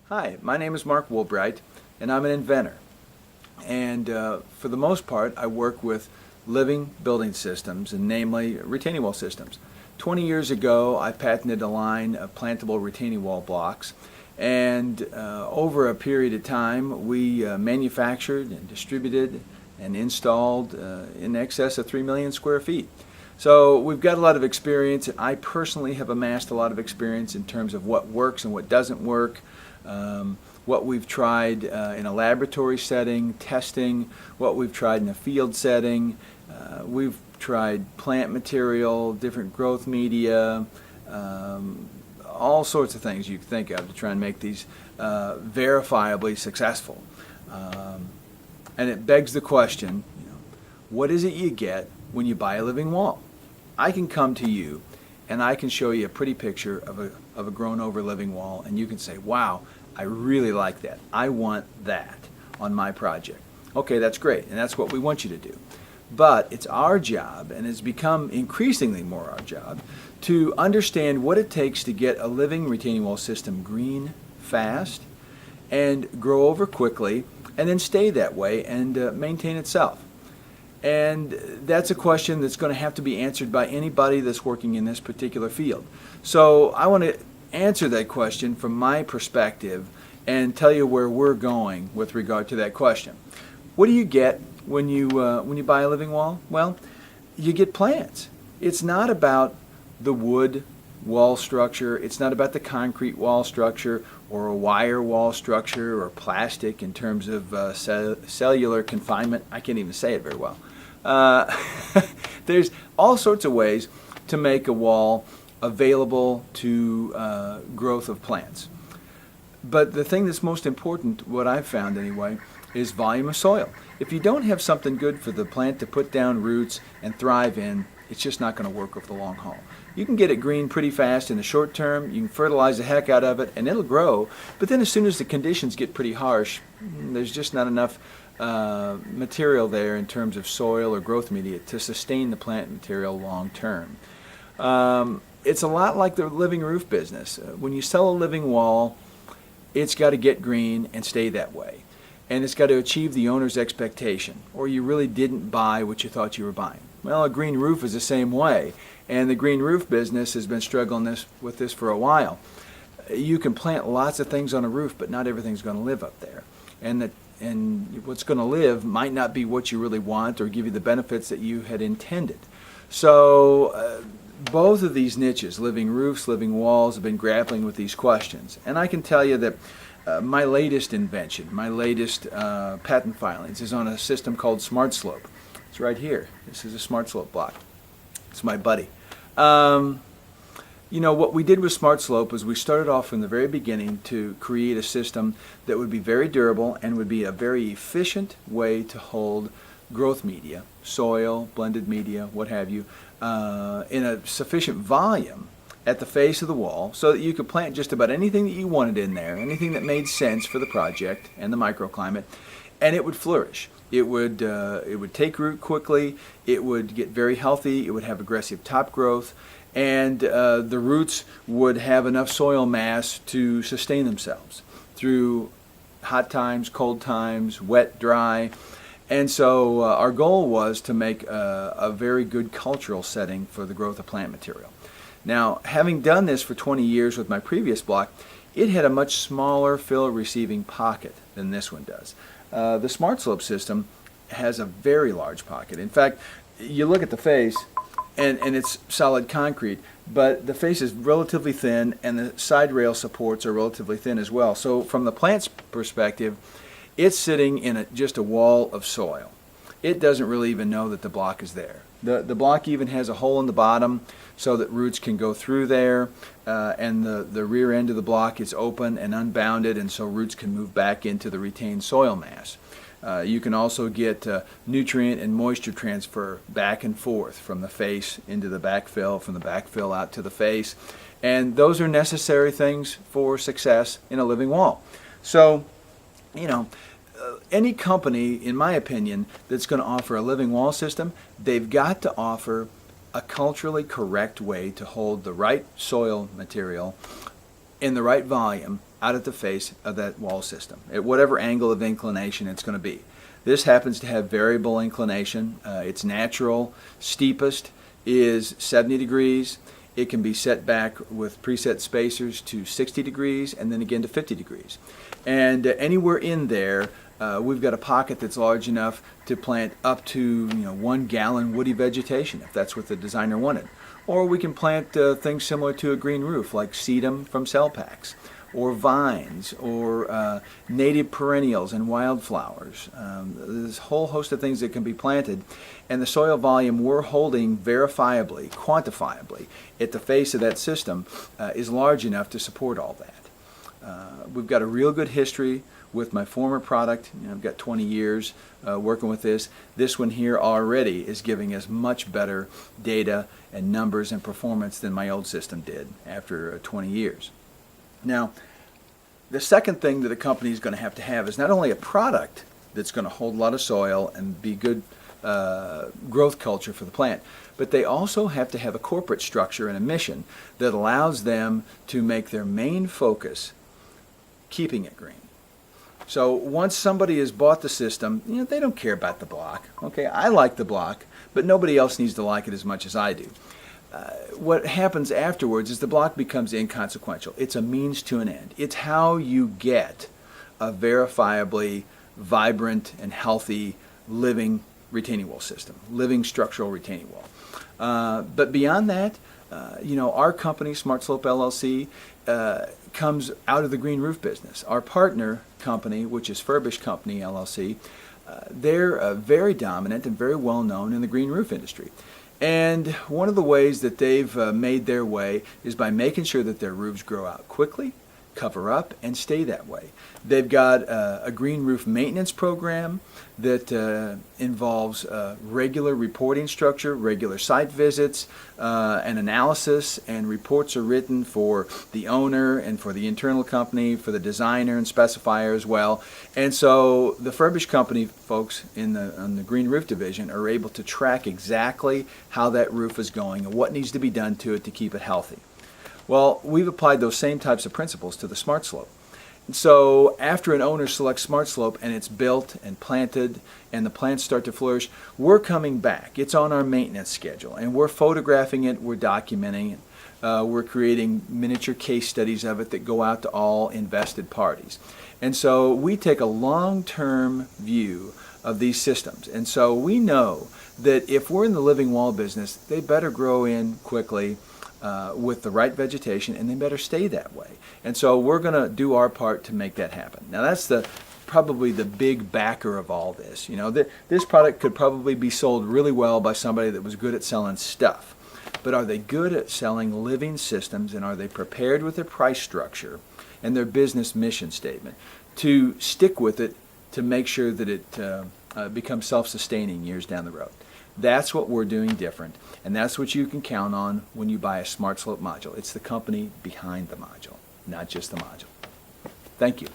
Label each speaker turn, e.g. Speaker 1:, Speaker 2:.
Speaker 1: Hi, my name is Mark Woolbright, and I'm an inventor. And for the most part, I work with living building systems, and namely retaining wall systems. 20 years ago, I patented a line of plantable retaining wall blocks, and over a period of time, we manufactured and distributed and installed in excess of 3 million square feet. So we've got a lot of experience. I personally have amassed a lot of experience in terms of what works and what doesn't work, what we've tried in a laboratory setting, testing, what we've tried in a field setting. We've tried plant material, different growth media, all sorts of things you can think of to try and make these verifiably successful. And it begs the question, what is it you get when you buy a living wall? I can come to you and I can show you a pretty picture of a grown over living wall, and you can say, wow, I really like that. I want that on my project. Okay, that's great, and that's what we want you to do. But it's our job, and it's become increasingly more our job, to understand what it takes to get a living retaining wall system green fast and grow over quickly and then stay that way and maintain itself. And that's a question that's going to have to be answered by anybody that's working in this particular field. So I want to answer that question from my perspective and tell you where we're going with regard to that question. What do you get when you buy a living wall? Well, you get plants. It's not about the wood wall structure. It's not about the concrete wall structure or a wire wall structure or plastic in terms of cellular confinement. I can't even say it very well. There's all sorts of ways to make a wall available to growth of plants. But the thing that's most important, what I've found anyway, is volume of soil. If you don't have something good for the plant to put down roots and thrive in, it's just not going to work over the long haul. You can get it green pretty fast in the short term, you can fertilize the heck out of it, and it'll grow, but then as soon as the conditions get pretty harsh, there's just not enough material there in terms of soil or growth media to sustain the plant material long term. It's a lot like the living roof business. When you sell a living wall, it's got to get green and stay that way. And it's got to achieve the owner's expectation, or you really didn't buy what you thought you were buying. Well, a green roof is the same way, and the green roof business has been struggling with this for a while. You can plant lots of things on a roof, but not everything's going to live up there. And what's going to live might not be what you really want or give you the benefits that you had intended. So both of these niches, living roofs, living walls, have been grappling with these questions. And I can tell you that my latest invention, my latest patent filings is on a system called SmartSlope. It's right here. This is a SmartSlope block. It's my buddy. What we did with SmartSlope is we started off from the very beginning to create a system that would be very durable and would be a very efficient way to hold growth media, soil, blended media, what have you, in a sufficient volume at the face of the wall so that you could plant just about anything that you wanted in there, anything that made sense for the project and the microclimate, and it would flourish. It would take root quickly, it would get very healthy, it would have aggressive top growth, and the roots would have enough soil mass to sustain themselves through hot times, cold times, wet, dry. And so our goal was to make a very good cultural setting for the growth of plant material. Now, having done this for 20 years with my previous block, it had a much smaller fill receiving pocket than this one does. The SmartSlope system has a very large pocket. In fact, you look at the face, and it's solid concrete, but the face is relatively thin, and the side rail supports are relatively thin as well. So from the plant's perspective, it's sitting in just a wall of soil. It doesn't really even know that the block is there. The block even has a hole in the bottom so that roots can go through there, and the rear end of the block is open and unbounded, and so roots can move back into the retained soil mass. You can also get nutrient and moisture transfer back and forth from the face into the backfill, from the backfill out to the face, and those are necessary things for success in a living wall. So, any company, in my opinion, that's going to offer a living wall system, they've got to offer a culturally correct way to hold the right soil material in the right volume out at the face of that wall system at whatever angle of inclination it's going to be. This happens to have variable inclination. Its natural steepest is 70 degrees. It can be set back with preset spacers to 60 degrees and then again to 50 degrees. And anywhere in there, we've got a pocket that's large enough to plant up to 1 gallon woody vegetation, if that's what the designer wanted. Or we can plant things similar to a green roof, like sedum from cell packs, or vines, or native perennials and wildflowers. There's a whole host of things that can be planted, and the soil volume we're holding verifiably, quantifiably, at the face of that system is large enough to support all that. We've got a real good history with my former product. I've got 20 years working with this. This one here already is giving us much better data and numbers and performance than my old system did after 20 years. Now, the second thing that a company is going to have is not only a product that's going to hold a lot of soil and be good growth culture for the plant, but they also have to have a corporate structure and a mission that allows them to make their main focus keeping it green. So once somebody has bought the system, they don't care about the block. Okay, I like the block, but nobody else needs to like it as much as I do. What happens afterwards is the block becomes inconsequential. It's a means to an end. It's how you get a verifiably vibrant and healthy living retaining wall system, living structural retaining wall. But beyond that, our company, Smart Slope LLC, comes out of the green roof business. Our partner company, which is Furbish Company LLC, they're very dominant and very well known in the green roof industry. And one of the ways that they've made their way is by making sure that their roofs grow out quickly, cover up, and stay that way. They've got a green roof maintenance program that involves regular reporting structure, regular site visits, and analysis, and reports are written for the owner and for the internal company, for the designer and specifier as well. And so the Furbish Company folks on the green roof division are able to track exactly how that roof is going and what needs to be done to it to keep it healthy. Well, we've applied those same types of principles to the Smart Slope. And so after an owner selects Smart Slope and it's built and planted and the plants start to flourish, we're coming back. It's on our maintenance schedule and we're photographing it, we're documenting it. We're creating miniature case studies of it that go out to all invested parties. And so we take a long-term view of these systems. And so we know that if we're in the living wall business, they better grow in quickly, with the right vegetation, and they better stay that way. And so we're going to do our part to make that happen. Now that's probably the big backer of all this. This product could probably be sold really well by somebody that was good at selling stuff. But are they good at selling living systems, and are they prepared with their price structure and their business mission statement to stick with it to make sure that it becomes self-sustaining years down the road? That's what we're doing different, and that's what you can count on when you buy a Smart Slope module. It's the company behind the module, not just the module. Thank you.